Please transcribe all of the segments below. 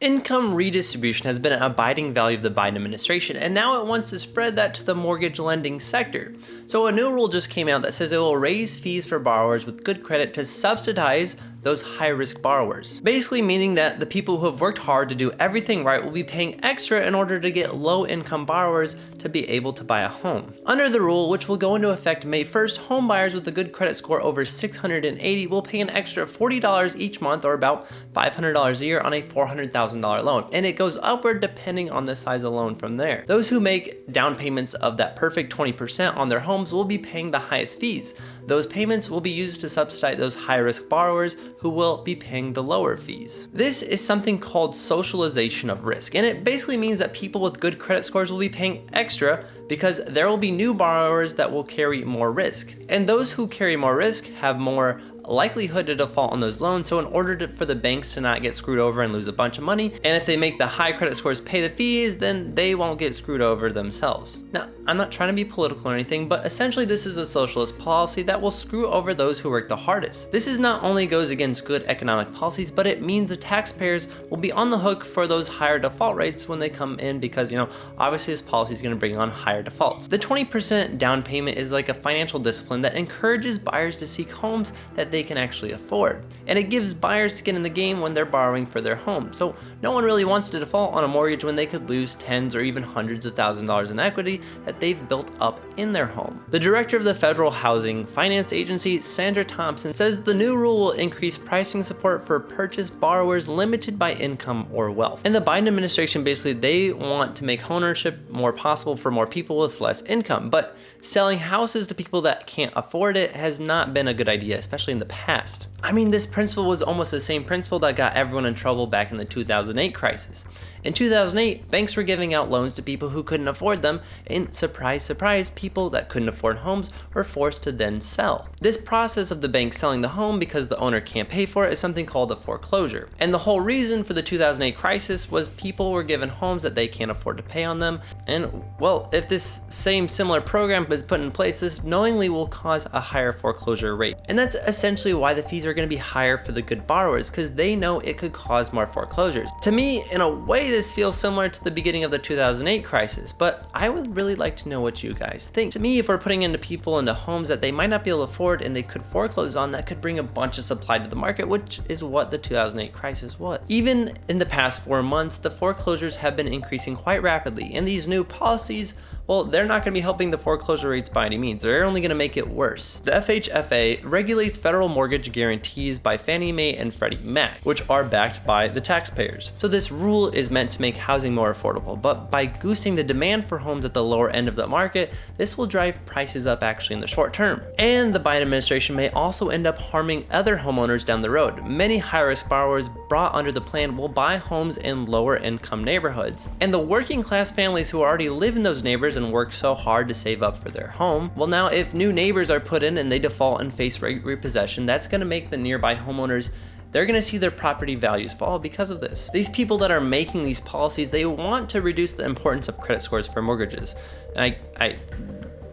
Income redistribution has been an abiding value of the Biden administration, and now it wants to spread that to the mortgage lending sector. So a new rule just came out that says it will raise fees for borrowers with good credit to subsidize those high-risk borrowers. Basically meaning that the people who have worked hard to do everything right will be paying extra in order to get low-income borrowers to be able to buy a home. Under the rule, which will go into effect May 1st, home buyers with a good credit score over 680 will pay an extra $40 each month, or about $500 a year, on a $400,000 loan, and it goes upward depending on the size of the loan from there. Those who make down payments of that perfect 20% on their homes will be paying the highest fees. Those payments will be used to subsidize those high-risk borrowers who will be paying the lower fees. This is something called socialization of risk, and it basically means that people with good credit scores will be paying extra because there will be new borrowers that will carry more risk. And those who carry more risk have more likelihood to default on those loans, so in order for the banks to not get screwed over and lose a bunch of money, and if they make the high credit scores pay the fees, then they won't get screwed over themselves. Now, I'm not trying to be political or anything, but essentially this is a socialist policy that will screw over those who work the hardest. This is not only goes against good economic policies, but it means the taxpayers will be on the hook for those higher default rates when they come in because, obviously this policy is going to bring on higher defaults. The 20% down payment is like a financial discipline that encourages buyers to seek homes that they can actually afford, and it gives buyers skin in the game when they're borrowing for their home. So no one really wants to default on a mortgage when they could lose tens or even hundreds of thousands of dollars in equity that they've built up in their home. The director of the Federal Housing Finance Agency, Sandra Thompson, says the new rule will increase pricing support for purchase borrowers limited by income or wealth. And the Biden administration, basically, they want to make homeownership more possible for more people with less income, but selling houses to people that can't afford it has not been a good idea, especially in the past. I mean, this principle was almost the same principle that got everyone in trouble back in the 2008 crisis. In 2008, banks were giving out loans to people who couldn't afford them, and surprise, surprise, people that couldn't afford homes were forced to then sell. This process of the bank selling the home because the owner can't pay for it is something called a foreclosure. And the whole reason for the 2008 crisis was people were given homes that they can't afford to pay on them. And well, if this same similar program is put in place, this knowingly will cause a higher foreclosure rate. And that's essentially why the fees are going to be higher for the good borrowers, because they know it could cause more foreclosures. To me, in a way, this feels similar to the beginning of the 2008 crisis, but I would really like to know what you guys think. To me, if we're putting into people into homes that they might not be able to afford and they could foreclose on, that could bring a bunch of supply to the market, which is what the 2008 crisis was. Even in the past 4 months, the foreclosures have been increasing quite rapidly, and these new policies, well, they're not going to be helping the foreclosure rates by any means. They're only going to make it worse. The FHFA regulates federal mortgage guarantees by Fannie Mae and Freddie Mac, which are backed by the taxpayers. So this rule is meant to make housing more affordable, but by goosing the demand for homes at the lower end of the market, this will drive prices up actually in the short term. And the Biden administration may also end up harming other homeowners down the road. Many high-risk borrowers brought under the plan will buy homes in lower income neighborhoods. And the working class families who already live in those neighborhoods and work so hard to save up for their home, well, now if new neighbors are put in and they default and face repossession, that's going to make the nearby homeowners, they're going to see their property values fall because of this. These people that are making these policies, they want to reduce the importance of credit scores for mortgages. And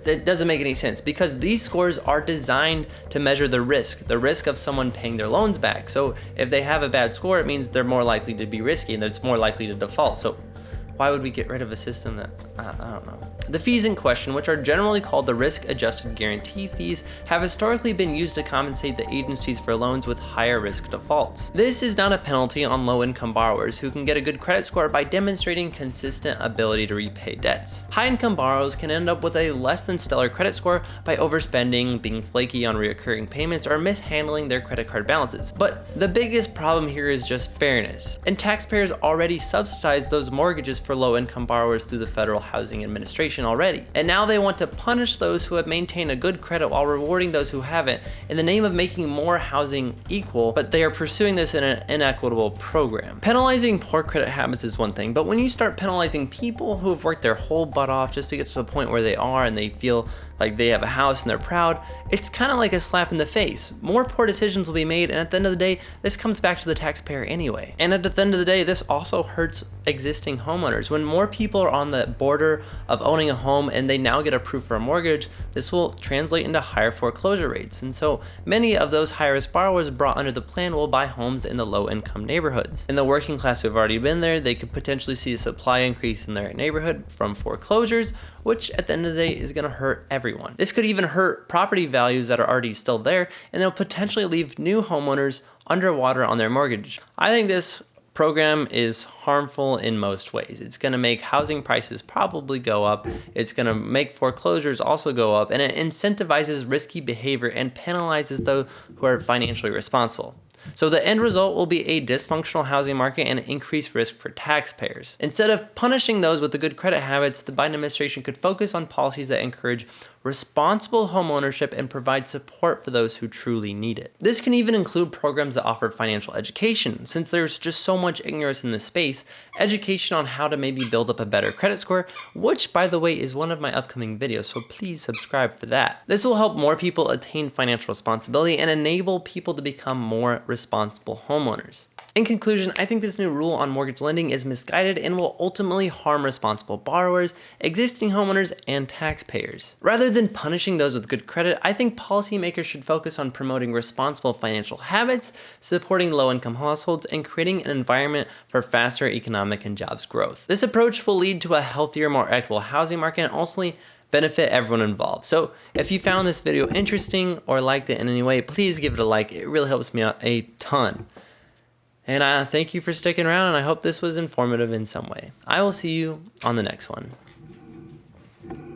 that doesn't make any sense, because these scores are designed to measure the risk of someone paying their loans back. So if they have a bad score, it means they're more likely to be risky and that it's more likely to default. So why would we get rid of a system that, I don't know. The fees in question, which are generally called the risk-adjusted guarantee fees, have historically been used to compensate the agencies for loans with higher risk defaults. This is not a penalty on low-income borrowers who can get a good credit score by demonstrating consistent ability to repay debts. High-income borrowers can end up with a less than stellar credit score by overspending, being flaky on recurring payments, or mishandling their credit card balances. But the biggest problem here is just fairness. And taxpayers already subsidize those mortgages for low-income borrowers through the Federal Housing Administration already. And now they want to punish those who have maintained a good credit while rewarding those who haven't, in the name of making more housing equal, but they are pursuing this in an inequitable program. Penalizing poor credit habits is one thing, but when you start penalizing people who have worked their whole butt off just to get to the point where they are and they feel like they have a house and they're proud, it's kind of like a slap in the face. More poor decisions will be made, and at the end of the day, this comes back to the taxpayer anyway. And at the end of the day, this also hurts existing homeowners. homeowners. When more people are on the border of owning a home and they now get approved for a mortgage, this will translate into higher foreclosure rates. And so many of those high-risk borrowers brought under the plan will buy homes in the low-income neighborhoods. In the working class who've already been there, they could potentially see a supply increase in their neighborhood from foreclosures, which at the end of the day is going to hurt everyone. This could even hurt property values that are already still there, and they'll potentially leave new homeowners underwater on their mortgage. I think this program is harmful in most ways. It's going to make housing prices probably go up. It's going to make foreclosures also go up, and it incentivizes risky behavior and penalizes those who are financially responsible. So the end result will be a dysfunctional housing market and increased risk for taxpayers. Instead of punishing those with the good credit habits, the Biden administration could focus on policies that encourage responsible homeownership and provide support for those who truly need it. This can even include programs that offer financial education. Since there's just so much ignorance in this space, education on how to maybe build up a better credit score, which by the way is one of my upcoming videos, so please subscribe for that. This will help more people attain financial responsibility and enable people to become more responsible homeowners. In conclusion, I think this new rule on mortgage lending is misguided and will ultimately harm responsible borrowers, existing homeowners, and taxpayers. Rather than punishing those with good credit, I think policymakers should focus on promoting responsible financial habits, supporting low-income households, and creating an environment for faster economic and jobs growth. This approach will lead to a healthier, more equitable housing market and ultimately benefit everyone involved. So if you found this video interesting or liked it in any way, please give it a like. It really helps me out a ton. And thank you for sticking around, and I hope this was informative in some way. I will see you on the next one.